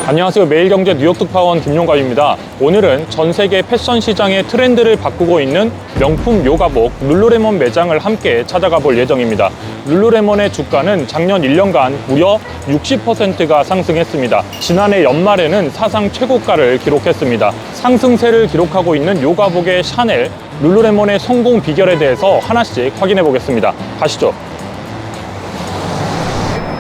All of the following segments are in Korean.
안녕하세요. 매일경제 뉴욕 특파원 김용갑입니다. 오늘은 전 세계 패션 시장의 트렌드를 바꾸고 있는 명품 요가복 룰루레몬 매장을 함께 찾아가 볼 예정입니다. 룰루레몬의 주가는 작년 1년간 무려 60%가 상승했습니다. 지난해 연말에는 사상 최고가를 기록했습니다. 상승세를 기록하고 있는 요가복의 샤넬, 룰루레몬의 성공 비결에 대해서 하나씩 확인해 보겠습니다. 가시죠.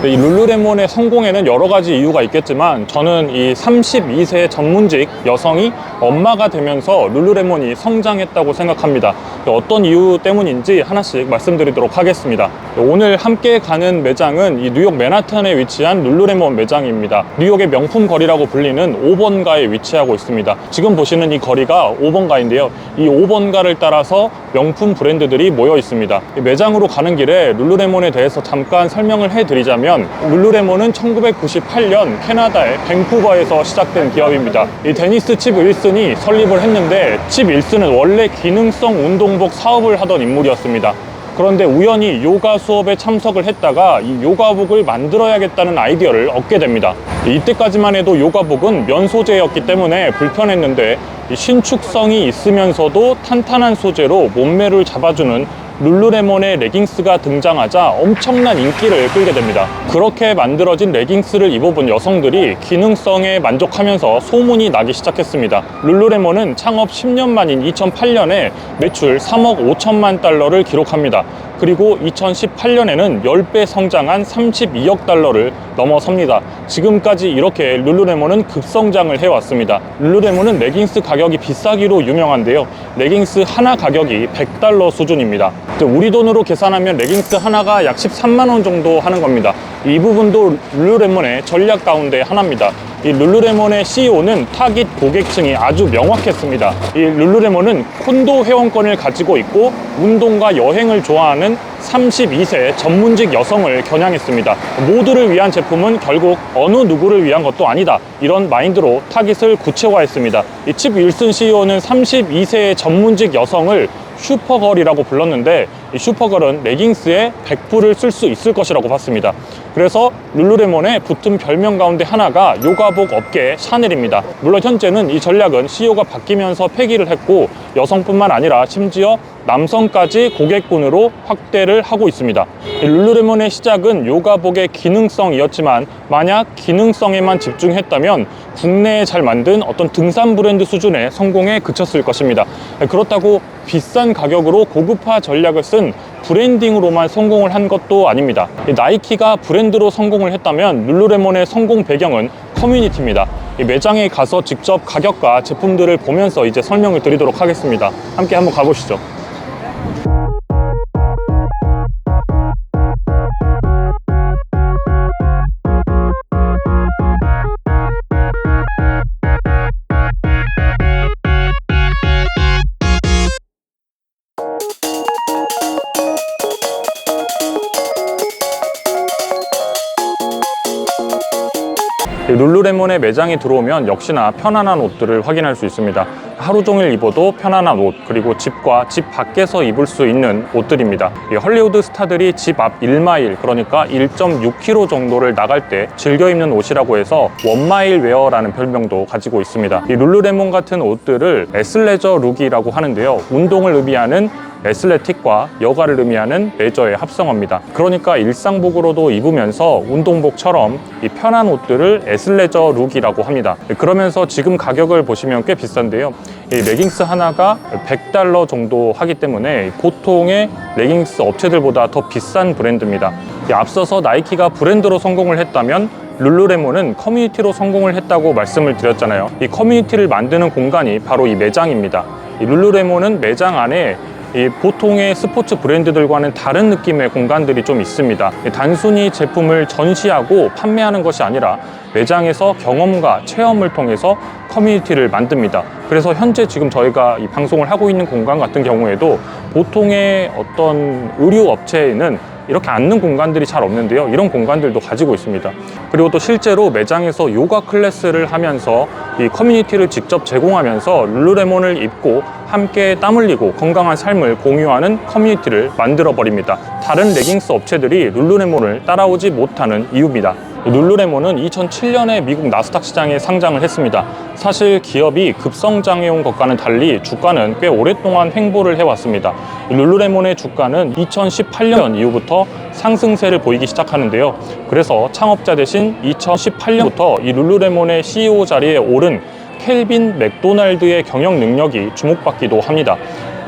이 룰루레몬의 성공에는 여러 가지 이유가 있겠지만 저는 이 32세 전문직 여성이 엄마가 되면서 룰루레몬이 성장했다고 생각합니다. 어떤 이유 때문인지 하나씩 말씀드리도록 하겠습니다. 오늘 함께 가는 매장은 이 뉴욕 맨하탄에 위치한 룰루레몬 매장입니다. 뉴욕의 명품 거리라고 불리는 5번가에 위치하고 있습니다. 지금 보시는 이 거리가 5번가인데요. 이 5번가를 따라서 명품 브랜드들이 모여 있습니다. 이 매장으로 가는 길에 룰루레몬에 대해서 잠깐 설명을 해드리자면 룰루레몬은 1998년 캐나다의 밴쿠버에서 시작된 기업입니다. 이 데니스 칩 윌슨이 설립을 했는데 칩 윌슨은 원래 기능성 운동복 사업을 하던 인물이었습니다. 그런데 우연히 요가 수업에 참석을 했다가 이 요가복을 만들어야겠다는 아이디어를 얻게 됩니다. 이때까지만 해도 요가복은 면 소재였기 때문에 불편했는데 신축성이 있으면서도 탄탄한 소재로 몸매를 잡아주는 룰루레몬의 레깅스가 등장하자 엄청난 인기를 끌게 됩니다. 그렇게 만들어진 레깅스를 입어본 여성들이 기능성에 만족하면서 소문이 나기 시작했습니다. 룰루레몬은 창업 10년 만인 2008년에 매출 3억 5천만 달러를 기록합니다. 그리고 2018년에는 10배 성장한 32억 달러를 넘어섭니다. 지금까지 이렇게 룰루레몬은 급성장을 해왔습니다. 룰루레몬은 레깅스 가격이 비싸기로 유명한데요. 레깅스 하나 가격이 100달러 수준입니다. 우리 돈으로 계산하면 레깅스 하나가 약 13만 원 정도 하는 겁니다. 이 부분도 룰루레몬의 전략 가운데 하나입니다. 이 룰루레몬의 CEO는 타깃 고객층이 아주 명확했습니다. 이 룰루레몬은 콘도 회원권을 가지고 있고 운동과 여행을 좋아하는 32세 전문직 여성을 겨냥했습니다. 모두를 위한 제품은 결국 어느 누구를 위한 것도 아니다. 이런 마인드로 타깃을 구체화했습니다. 이 칩 윌슨 CEO는 32세의 전문직 여성을 슈퍼걸이라고 불렀는데 이 슈퍼걸은 레깅스에 100불을 쓸 수 있을 것이라고 봤습니다. 그래서 룰루레몬에 붙은 별명 가운데 하나가 요가복 업계의 샤넬입니다. 물론 현재는 이 전략은 CEO가 바뀌면서 폐기를 했고 여성뿐만 아니라 심지어 남성까지 고객군으로 확대를 하고 있습니다. 룰루레몬의 시작은 요가복의 기능성이었지만 만약 기능성에만 집중했다면 국내에 잘 만든 어떤 등산 브랜드 수준의 성공에 그쳤을 것입니다. 그렇다고 비싼 가격으로 고급화 전략을 쓴 브랜딩으로만 성공을 한 것도 아닙니다. 나이키가 브랜드로 성공을 했다면 룰루레몬의 성공 배경은 커뮤니티입니다. 이 매장에 가서 직접 가격과 제품들을 보면서 이제 설명을 드리도록 하겠습니다. 함께 한번 가보시죠. 룰루레몬의 매장에 들어오면 역시나 편안한 옷들을 확인할 수 있습니다. 하루 종일 입어도 편안한 옷, 그리고 집과 집 밖에서 입을 수 있는 옷들입니다. 헐리우드 스타들이 집 앞 1마일, 그러니까 1.6km 정도를 나갈 때 즐겨 입는 옷이라고 해서 원마일 웨어라는 별명도 가지고 있습니다. 이 룰루레몬 같은 옷들을 애슬레저 룩이라고 하는데요. 운동을 의미하는 애슬레틱과 여가를 의미하는 레저의 합성어입니다. 그러니까 일상복으로도 입으면서 운동복처럼 이 편한 옷들을 애슬레저 룩이라고 합니다. 그러면서 지금 가격을 보시면 꽤 비싼데요. 이 레깅스 하나가 100달러 정도 하기 때문에 보통의 레깅스 업체들보다 더 비싼 브랜드입니다. 앞서서 나이키가 브랜드로 성공을 했다면 룰루레몬은 커뮤니티로 성공을 했다고 말씀을 드렸잖아요. 이 커뮤니티를 만드는 공간이 바로 이 매장입니다. 이 룰루레몬은 매장 안에 이 보통의 스포츠 브랜드들과는 다른 느낌의 공간들이 좀 있습니다. 단순히 제품을 전시하고 판매하는 것이 아니라 매장에서 경험과 체험을 통해서 커뮤니티를 만듭니다. 그래서 현재 지금 저희가 이 방송을 하고 있는 공간 같은 경우에도 보통의 어떤 의류 업체에는 이렇게 앉는 공간들이 잘 없는데요. 이런 공간들도 가지고 있습니다. 그리고 또 실제로 매장에서 요가 클래스를 하면서 이 커뮤니티를 직접 제공하면서 룰루레몬을 입고 함께 땀 흘리고 건강한 삶을 공유하는 커뮤니티를 만들어 버립니다. 다른 레깅스 업체들이 룰루레몬을 따라오지 못하는 이유입니다. 룰루레몬은 2007년에 미국 나스닥 시장에 상장을 했습니다. 사실 기업이 급성장해온 것과는 달리 주가는 꽤 오랫동안 횡보를 해왔습니다. 룰루레몬의 주가는 2018년 이후부터 상승세를 보이기 시작하는데요. 그래서 창업자 대신 2018년부터 이 룰루레몬의 CEO 자리에 오른 켈빈 맥도날드의 경영 능력이 주목받기도 합니다.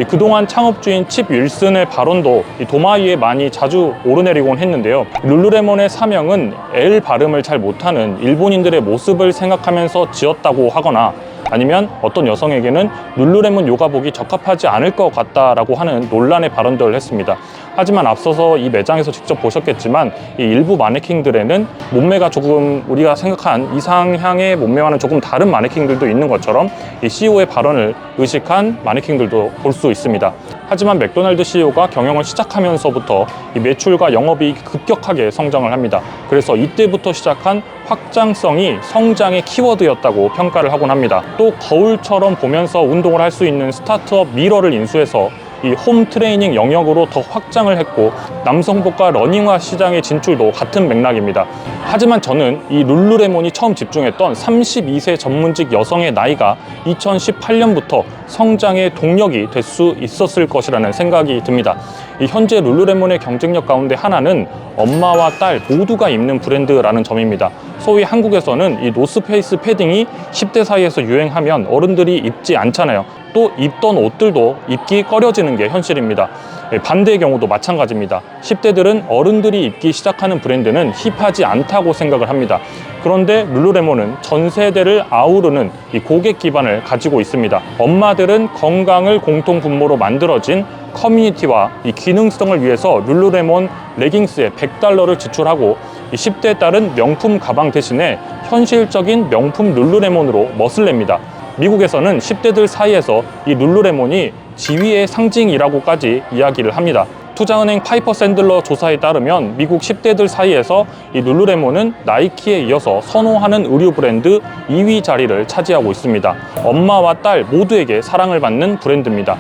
그동안 창업주인 칩 윌슨의 발언도 도마위에 많이 자주 오르내리곤 했는데요. 룰루레몬의 사명은 L 발음을 잘 못하는 일본인들의 모습을 생각하면서 지었다고 하거나, 아니면 어떤 여성에게는 룰루레몬 요가복이 적합하지 않을 것 같다라고 하는 논란의 발언들을 했습니다. 하지만 앞서서 이 매장에서 직접 보셨겠지만 이 일부 마네킹들에는 몸매가 조금 우리가 생각한 이상향의 몸매와는 조금 다른 마네킹들도 있는 것처럼 이 CEO의 발언을 의식한 마네킹들도 볼 수 있습니다. 하지만 맥도날드 CEO가 경영을 시작하면서부터 이 매출과 영업이익이 급격하게 성장을 합니다. 그래서 이때부터 시작한 확장성이 성장의 키워드였다고 평가를 하곤 합니다. 또 거울처럼 보면서 운동을 할 수 있는 스타트업 미러를 인수해서 이 홈 트레이닝 영역으로 더 확장을 했고, 남성복과 러닝화 시장의 진출도 같은 맥락입니다. 하지만 저는 이 룰루레몬이 처음 집중했던 32세 전문직 여성의 나이가 2018년부터 성장의 동력이 될 수 있었을 것이라는 생각이 듭니다. 이 현재 룰루레몬의 경쟁력 가운데 하나는 엄마와 딸 모두가 입는 브랜드라는 점입니다. 소위 한국에서는 이 노스페이스 패딩이 10대 사이에서 유행하면 어른들이 입지 않잖아요. 또 입던 옷들도 입기 꺼려지는 게 현실입니다. 반대의 경우도 마찬가지입니다. 10대들은 어른들이 입기 시작하는 브랜드는 힙하지 않다고 생각을 합니다. 그런데 룰루레몬은 전 세대를 아우르는 이 고객 기반을 가지고 있습니다. 엄마들은 건강을 공통 분모로 만들어진 커뮤니티와 이 기능성을 위해서 룰루레몬 레깅스에 $100를 지출하고, 이 10대 딸은 명품 가방 대신에 현실적인 명품 룰루레몬으로 멋을 냅니다. 미국에서는 10대들 사이에서 이 룰루레몬이 지위의 상징이라고까지 이야기를 합니다. 투자은행 파이퍼 샌들러 조사에 따르면 미국 10대들 사이에서 이 룰루레몬은 나이키에 이어서 선호하는 의류 브랜드 2위 자리를 차지하고 있습니다. 엄마와 딸 모두에게 사랑을 받는 브랜드입니다.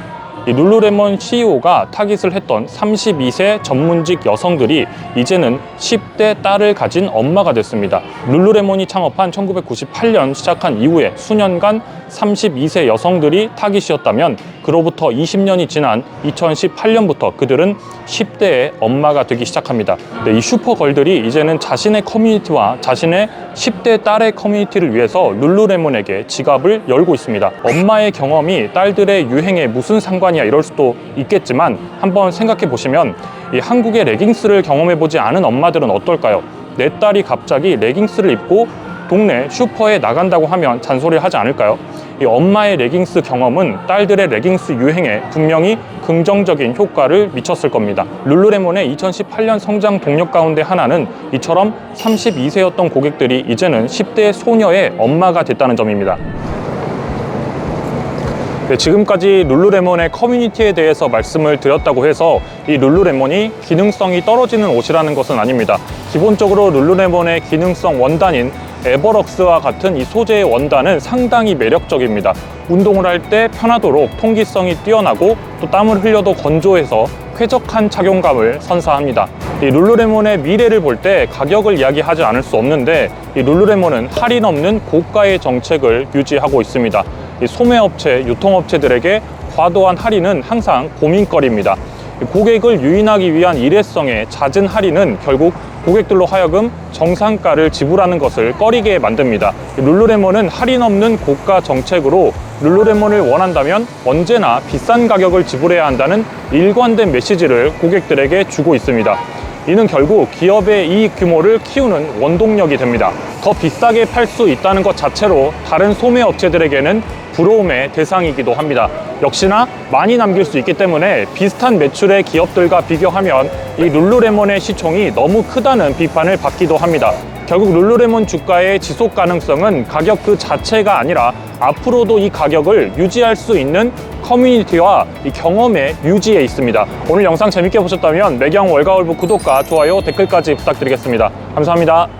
이 룰루레몬 CEO가 타깃을 했던 32세 전문직 여성들이 이제는 10대 딸을 가진 엄마가 됐습니다. 룰루레몬이 창업한 1998년 시작한 이후에 수년간 32세 여성들이 타깃이었다면, 그로부터 20년이 지난 2018년부터 그들은 10대의 엄마가 되기 시작합니다. 이 슈퍼걸들이 이제는 자신의 커뮤니티와 자신의 10대 딸의 커뮤니티를 위해서 룰루레몬에게 지갑을 열고 있습니다. 엄마의 경험이 딸들의 유행에 무슨 상관이야 이럴 수도 있겠지만, 한번 생각해 보시면 이 한국의 레깅스를 경험해 보지 않은 엄마들은 어떨까요? 내 딸이 갑자기 레깅스를 입고 동네 슈퍼에 나간다고 하면 잔소리를 하지 않을까요? 이 엄마의 레깅스 경험은 딸들의 레깅스 유행에 분명히 긍정적인 효과를 미쳤을 겁니다. 룰루레몬의 2018년 성장 동력 가운데 하나는 이처럼 32세였던 고객들이 이제는 10대 소녀의 엄마가 됐다는 점입니다. 네, 지금까지 룰루레몬의 커뮤니티에 대해서 말씀을 드렸다고 해서 이 룰루레몬이 기능성이 떨어지는 옷이라는 것은 아닙니다. 기본적으로 룰루레몬의 기능성 원단인 에버럭스와 같은 이 소재의 원단은 상당히 매력적입니다. 운동을 할 때 편하도록 통기성이 뛰어나고 또 땀을 흘려도 건조해서 쾌적한 착용감을 선사합니다. 이 룰루레몬의 미래를 볼 때 가격을 이야기하지 않을 수 없는데, 이 룰루레몬은 할인 없는 고가의 정책을 유지하고 있습니다. 이 소매업체, 유통업체들에게 과도한 할인은 항상 고민거리입니다. 고객을 유인하기 위한 일회성의 잦은 할인은 결국 고객들로 하여금 정상가를 지불하는 것을 꺼리게 만듭니다. 룰루레몬은 할인 없는 고가 정책으로 룰루레몬을 원한다면 언제나 비싼 가격을 지불해야 한다는 일관된 메시지를 고객들에게 주고 있습니다. 이는 결국 기업의 이익 규모를 키우는 원동력이 됩니다. 더 비싸게 팔 수 있다는 것 자체로 다른 소매 업체들에게는 부러움의 대상이기도 합니다. 역시나 많이 남길 수 있기 때문에 비슷한 매출의 기업들과 비교하면 이 룰루레몬의 시총이 너무 크다는 비판을 받기도 합니다. 결국 룰루레몬 주가의 지속 가능성은 가격 그 자체가 아니라 앞으로도 이 가격을 유지할 수 있는 커뮤니티와 이 경험의 유지에 있습니다. 오늘 영상 재밌게 보셨다면 매경 월가월부 구독과 좋아요, 댓글까지 부탁드리겠습니다. 감사합니다.